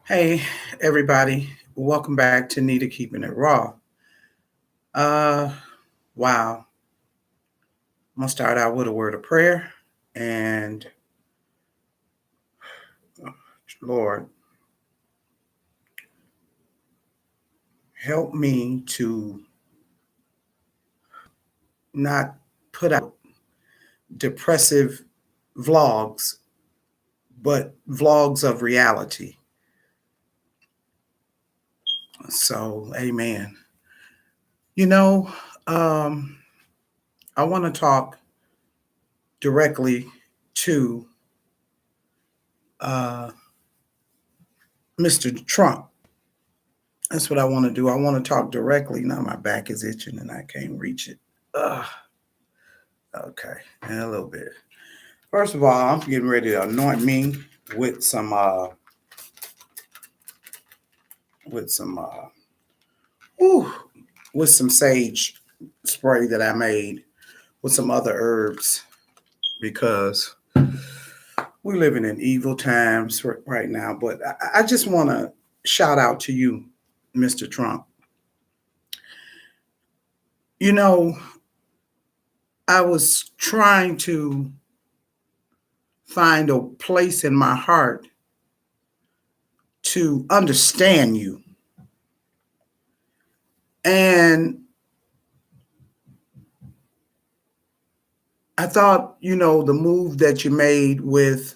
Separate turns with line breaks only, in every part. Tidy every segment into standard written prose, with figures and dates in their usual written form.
Hey, everybody. Welcome back to Nita Keeping It Raw. Uh, wow. I'm going to start out with a word of prayer. And Lord, help me to not put out depressive vlogs, but vlogs of reality. So, amen. You know, um, I want to talk directly to uh, Mr. Trump. That's what I want to do. I want to talk directly. Now my back is itching and I can't reach it. Ugh. Okay, and a little bit. First of all, I'm getting ready to anoint me with some with some whew, with some sage spray that I made with some other herbs because we're living in evil times right now. But I just want to shout out to you, Mr. Trump. You know, I was trying to find a place in my heart to understand you. And I thought, the move that you made with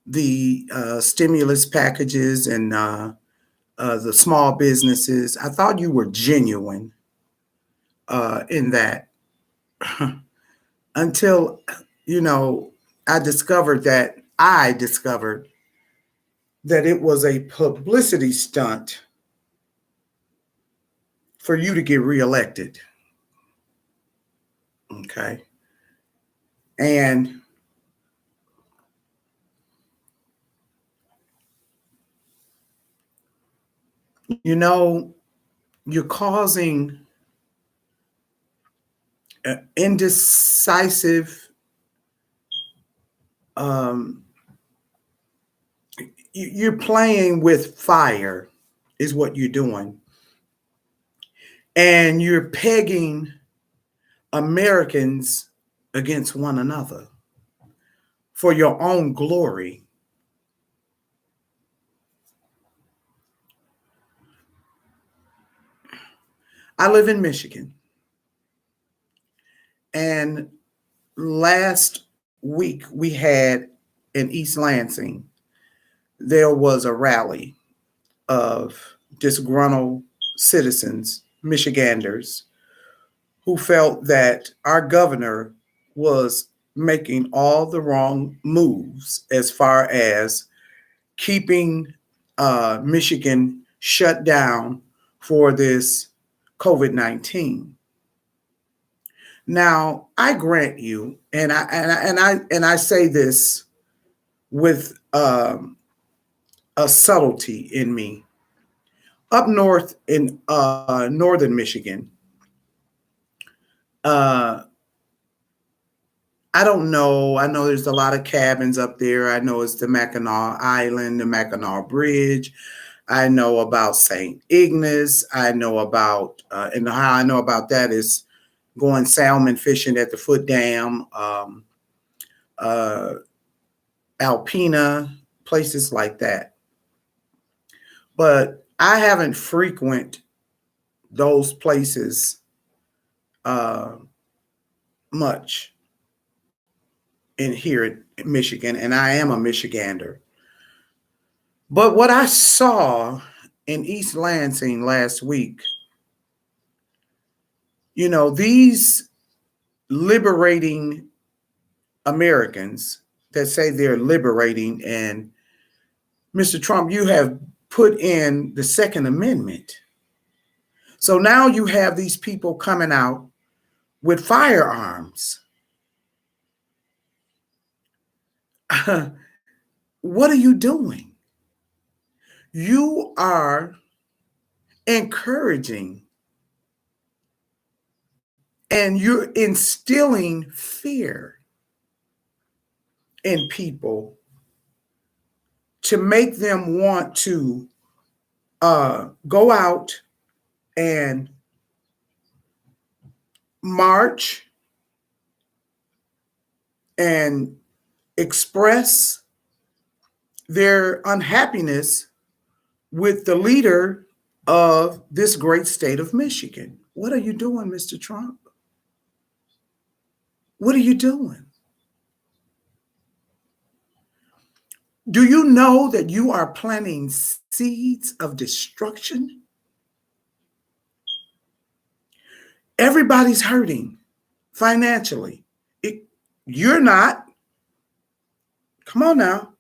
the stimulus packages and the small businesses, I thought you were genuine in that until, you know, I discovered that it was a publicity stunt for you to get reelected. Okay. And, you know, you're causing indecisive, um, you're playing with fire, is what you're doing. And you're pegging Americans against one another for your own glory. I live in Michigan, and last week we had in East Lansing, there was a rally of disgruntled citizens, Michiganders, who felt that our governor was making all the wrong moves as far as keeping Michigan shut down for this COVID-19. Now, I grant you, and I say this with a subtlety in me. Up north in northern Michigan, uh, I don't know. I know there's a lot of cabins up there. I know it's the Mackinac Island, the Mackinac Bridge. I know about St. Ignace. I know about, and how I know about that is going salmon fishing at the Foot Dam, uh, Alpena, places like that. But I haven't frequent those places uh, much in here in Michigan, and I am a Michigander. But what I saw in East Lansing last week, these liberating Americans that say they're liberating, and Mr. Trump, you have put in the Second Amendment. So now you have these people coming out with firearms. What are you doing? You are encouraging and you're instilling fear in people to make them want to go out and march and express their unhappiness with the leader of this great state of Michigan. What are you doing, Mr. Trump? What are you doing? Do you know that you are planting seeds of destruction? Everybody's hurting financially. You're not. Come on now.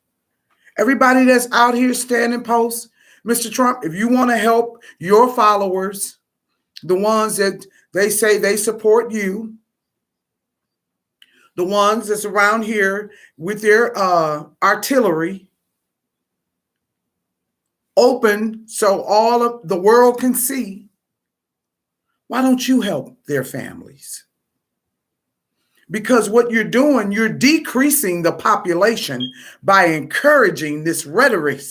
Everybody that's out here standing posts, Mr. Trump, if you want to help your followers, the ones that they say they support you, the ones that's around here with their artillery open so all of the world can see, why don't you help their families? Because what you're doing, you're decreasing the population by encouraging this rhetoric.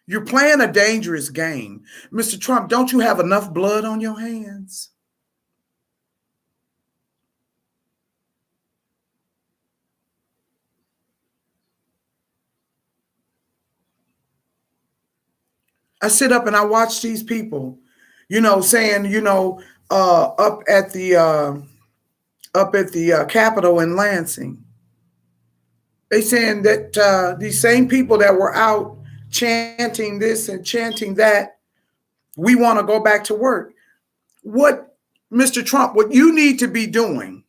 You're playing a dangerous game. Mr. Trump, don't you have enough blood on your hands? I sit up and I watch these people, saying, up at the Capitol in Lansing, they saying that these same people that were out chanting this and chanting that, we want to go back to work. What, Mr. Trump, what you need to be doing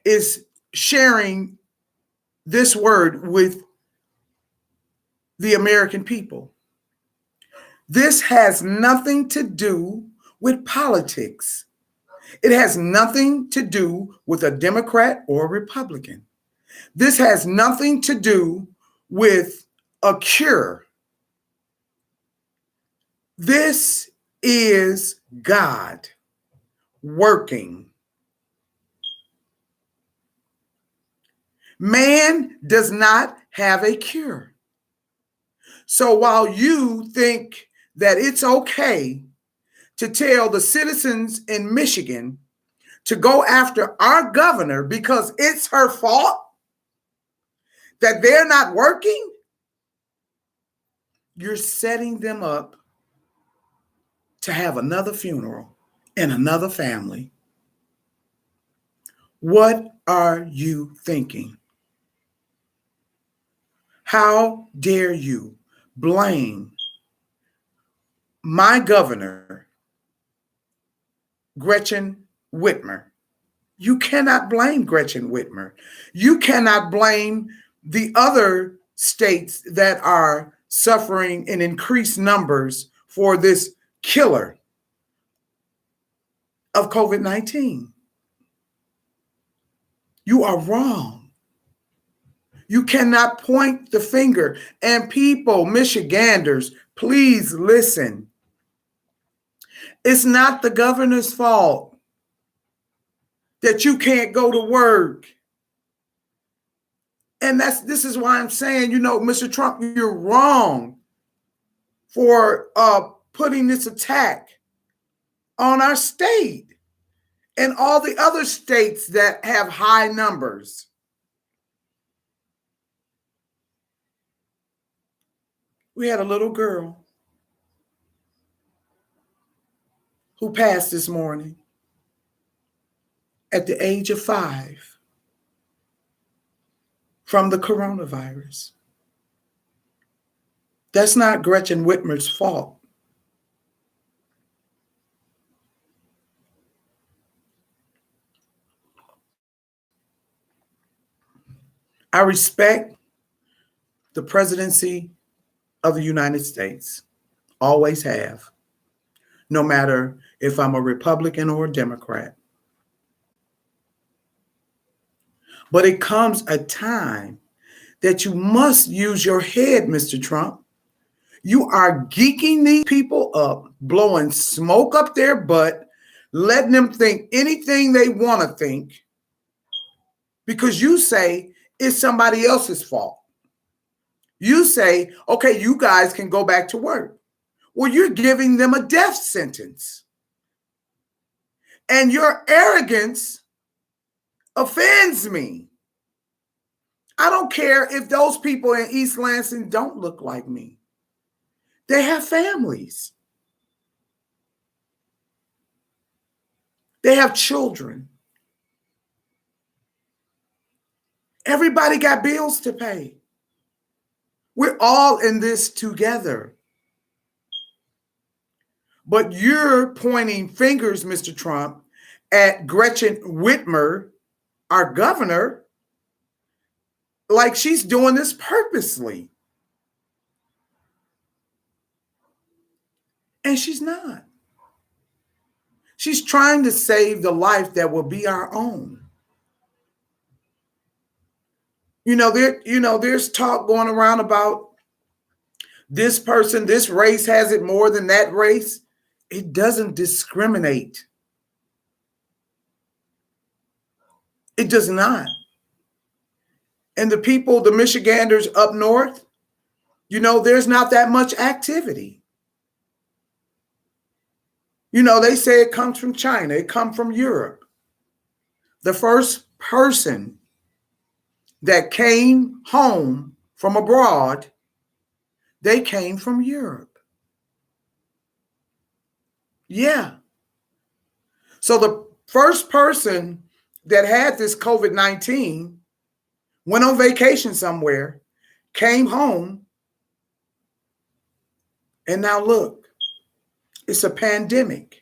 is sharing this word with the American people. This has nothing to do with politics. It has nothing to do with a Democrat or a Republican. This has nothing to do with a cure. This is God working. Man does not have a cure. So while you think that it's okay to tell the citizens in Michigan to go after our governor because it's her fault that they're not working, you're setting them up to have another funeral in another family. What are you thinking? How dare you blame my governor, Gretchen Whitmer? You cannot blame Gretchen Whitmer. You cannot blame the other states that are suffering in increased numbers for this killer of COVID-19. You are wrong. You cannot point the finger. And people, Michiganders, please listen. It's not the governor's fault that you can't go to work. And this is why I'm saying, Mr. Trump, you're wrong for putting this attack on our state and all the other states that have high numbers. We had a little girl who passed this morning at the age of 5 from the coronavirus. That's not Gretchen Whitmer's fault. I respect the presidency of the United States, always have, no matter if I'm a Republican or a Democrat. But it comes a time that you must use your head, Mr. Trump. You are geeking these people up, blowing smoke up their butt, letting them think anything they want to think, because you say it's somebody else's fault. You say, okay, you guys can go back to work. Well, you're giving them a death sentence. And your arrogance offends me. I don't care if those people in East Lansing don't look like me. They have families. They have children. Everybody got bills to pay. We're all in this together. But you're pointing fingers, Mr. Trump, at Gretchen Whitmer, our governor, like she's doing this purposely. And she's not. She's trying to save the life that will be our own. There's talk going around about this person, this race has it more than that race. It doesn't discriminate. It does not. And the people, the Michiganders up north, there's not that much activity. They say it comes from China. It comes from Europe. The first person that came home from abroad, they came from Europe. Yeah. So the first person that had this COVID-19 went on vacation somewhere, came home, and now look, it's a pandemic.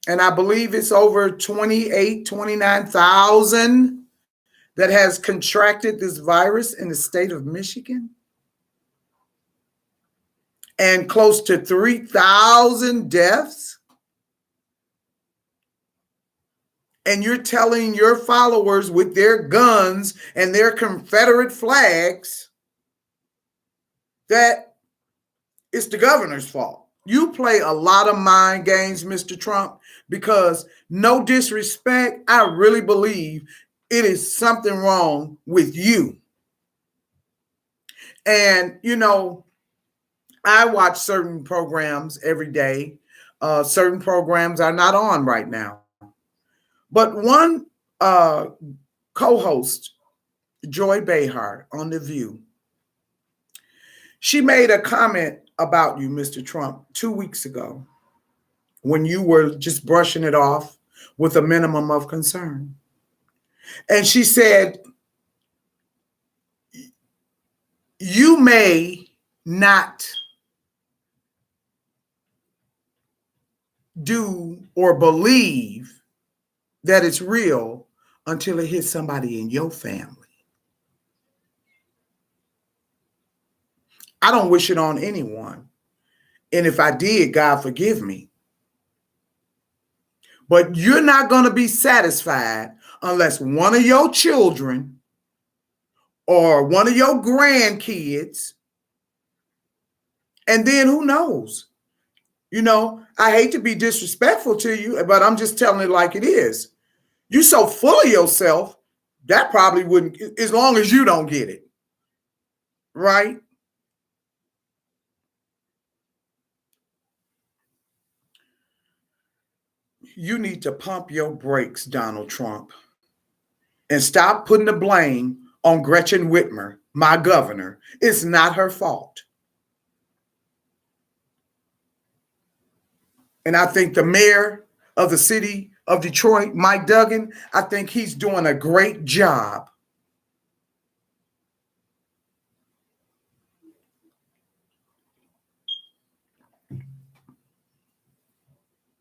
And I believe it's over 29,000 that has contracted this virus in the state of Michigan. And close to 3,000 deaths. And you're telling your followers with their guns and their Confederate flags that it's the governor's fault. You play a lot of mind games, Mr. Trump, because no disrespect, I really believe it is something wrong with you. And, I watch certain programs every day. Certain programs are not on right now. But one co-host, Joy Behar on The View, she made a comment about you, Mr. Trump, 2 weeks ago when you were just brushing it off with a minimum of concern. And she said, you may not do or believe that it's real until it hits somebody in your family. I don't wish it on anyone. And if I did, God forgive me. But you're not going to be satisfied unless one of your children or one of your grandkids, and then who knows? I hate to be disrespectful to you, but I'm just telling it like it is. You're so full of yourself, that probably wouldn't, as long as you don't get it. Right? You need to pump your brakes, Donald Trump, and stop putting the blame on Gretchen Whitmer, my governor. It's not her fault. And I think the mayor of the city of Detroit, Mike Duggan, I think he's doing a great job.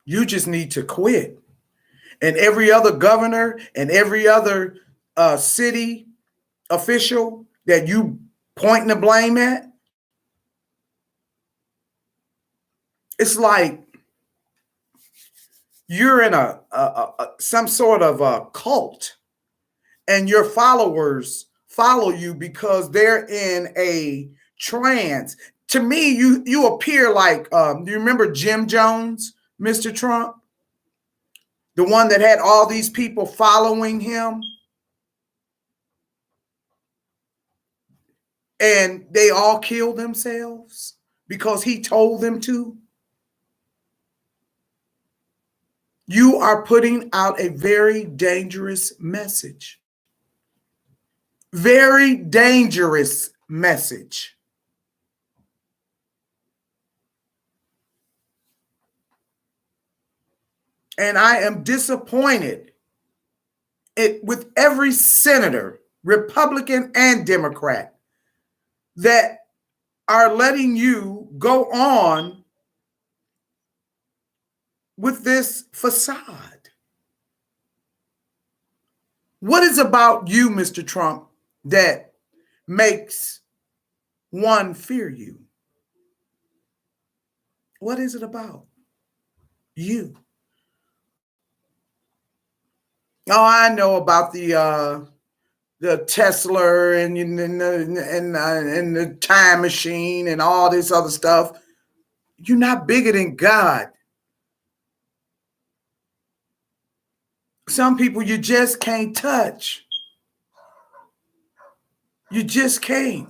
You just need to quit. And every other governor and every other city official that you pointing the blame at, it's like you're in some sort of a cult, and your followers follow you because they're in a trance. To me, you appear like, do you remember Jim Jones, Mr. Trump? The one that had all these people following him, and they all killed themselves because he told them to. You are putting out a very dangerous message. Very dangerous message. And I am disappointed with every senator, Republican and Democrat, that are letting you go on with this facade. What is about you, Mr. Trump, that makes one fear you? What is it about you? Oh, I know about the Tesla and the time machine and all this other stuff. You're not bigger than God. Some people you just can't touch. You just can't.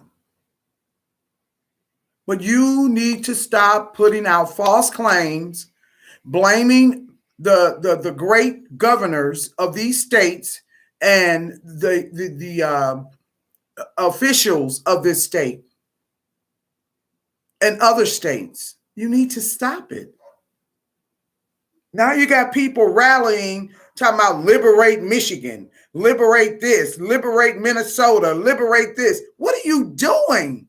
But you need to stop putting out false claims, blaming the great governors of these states and the officials of this state and other states. You need to stop it. Now you got people rallying, talking about liberate Michigan, liberate this, liberate Minnesota, liberate this. What are you doing?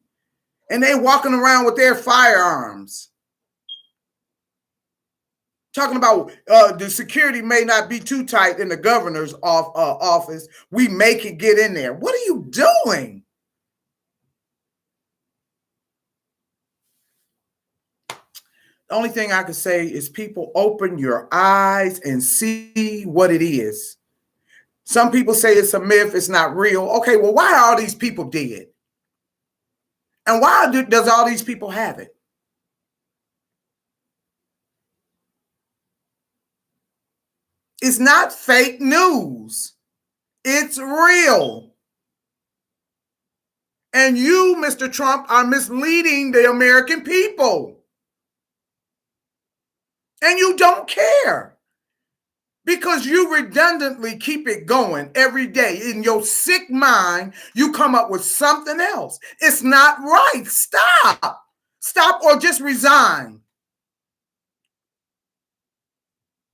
And they walking around with their firearms. Talking about the security may not be too tight in the governor's office. We make it get in there. What are you doing? The only thing I can say is people open your eyes and see what it is. Some people say it's a myth, it's not real. Okay, well, why are all these people dead? And why does all these people have it? It's not fake news. It's real. And you, Mr. Trump, are misleading the American people. And you don't care because you redundantly keep it going every day. In your sick mind, you come up with something else. It's not right. Stop. Stop or just resign.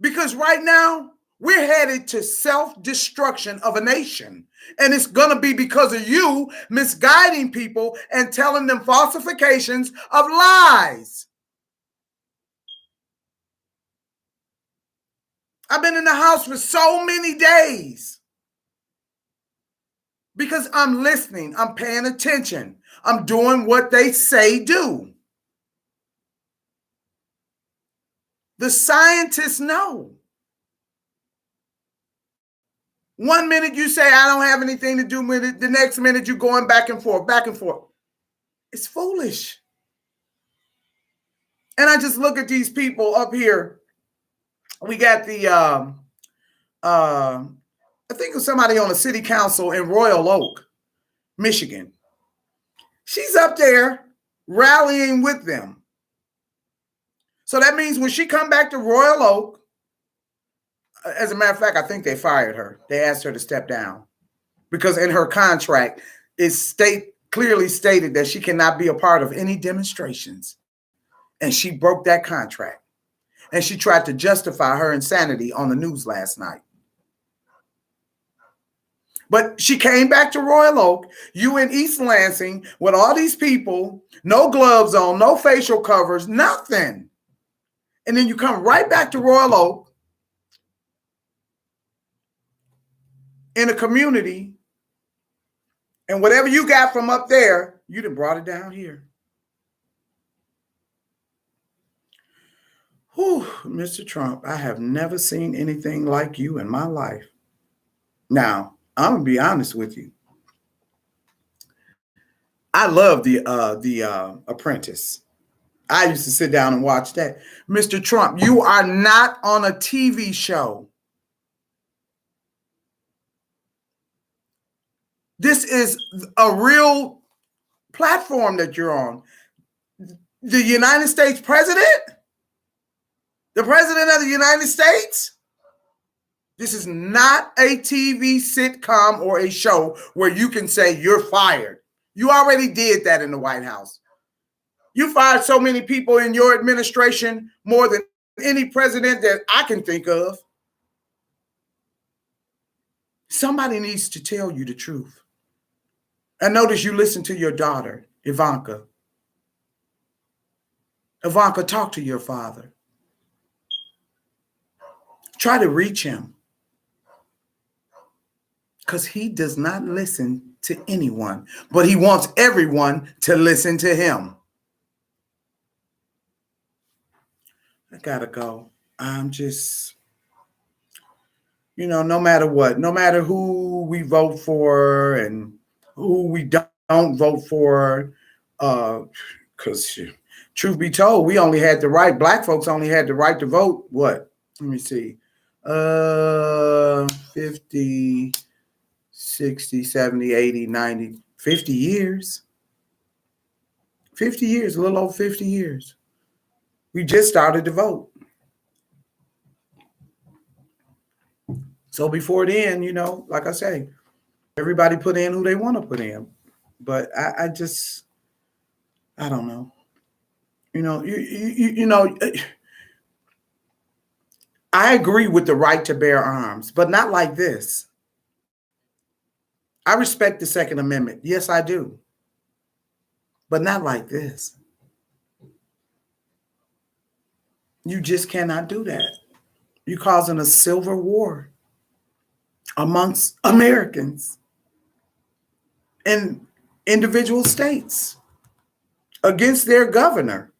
Because right now, we're headed to self-destruction of a nation. And it's going to be because of you misguiding people and telling them falsifications of lies. I've been in the house for so many days because I'm listening. I'm paying attention. I'm doing what they say do. The scientists know. One minute you say, I don't have anything to do with it. The next minute you're going back and forth, back and forth. It's foolish. And I just look at these people up here. We got the, I think it was somebody on the city council in Royal Oak, Michigan. She's up there rallying with them. So that means when she come back to Royal Oak, as a matter of fact, I think they fired her. They asked her to step down because in her contract, it's clearly stated that she cannot be a part of any demonstrations. And she broke that contract. And she tried to justify her insanity on the news last night. But she came back to Royal Oak, you in East Lansing, with all these people, no gloves on, no facial covers, nothing. And then you come right back to Royal Oak in a community, and whatever you got from up there, you done brought it down here. Whew, Mr. Trump, I have never seen anything like you in my life. Now, I'm gonna be honest with you. I love the Apprentice. I used to sit down and watch that. Mr. Trump, you are not on a TV show. This is a real platform that you're on. The United States president? The president of the United States? This is not a TV sitcom or a show where you can say you're fired. You already did that in the White House. You fired so many people in your administration, more than any president that I can think of. Somebody needs to tell you the truth. And notice you listen to your daughter, Ivanka. Ivanka, talk to your father. Try to reach him. Because he does not listen to anyone, but he wants everyone to listen to him. I gotta go. I'm just, no matter what, no matter who we vote for and who we don't vote for, because truth be told, we only had the right, black folks only had the right to vote, what? Let me see. 50, 60, 70, 80, 90, 50 years. 50 years, a little over 50 years. We just started to vote. So before then, like I say, everybody put in who they want to put in. But I don't know. I agree with the right to bear arms, but not like this. I respect the Second Amendment. Yes, I do. But not like this. You just cannot do that. You're causing a civil war amongst Americans in individual states against their governor,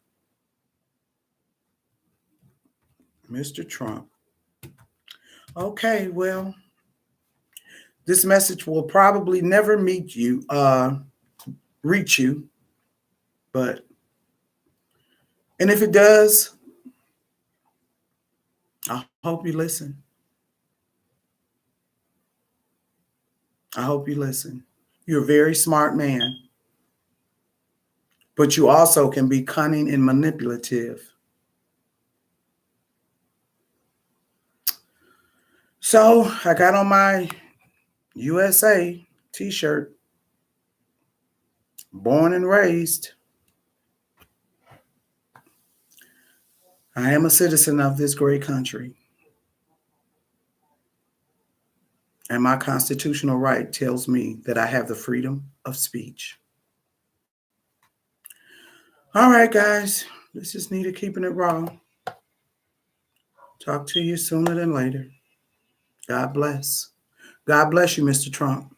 Mr. Trump. Okay, well, this message will probably never reach you, and if it does, I hope you listen. I hope you listen. You're a very smart man, but you also can be cunning and manipulative. So I got on my USA t-shirt, born and raised. I am a citizen of this great country. And my constitutional right tells me that I have the freedom of speech. All right, guys. This is Nita keeping it raw. Talk to you sooner than later. God bless. God bless you, Mr. Trump.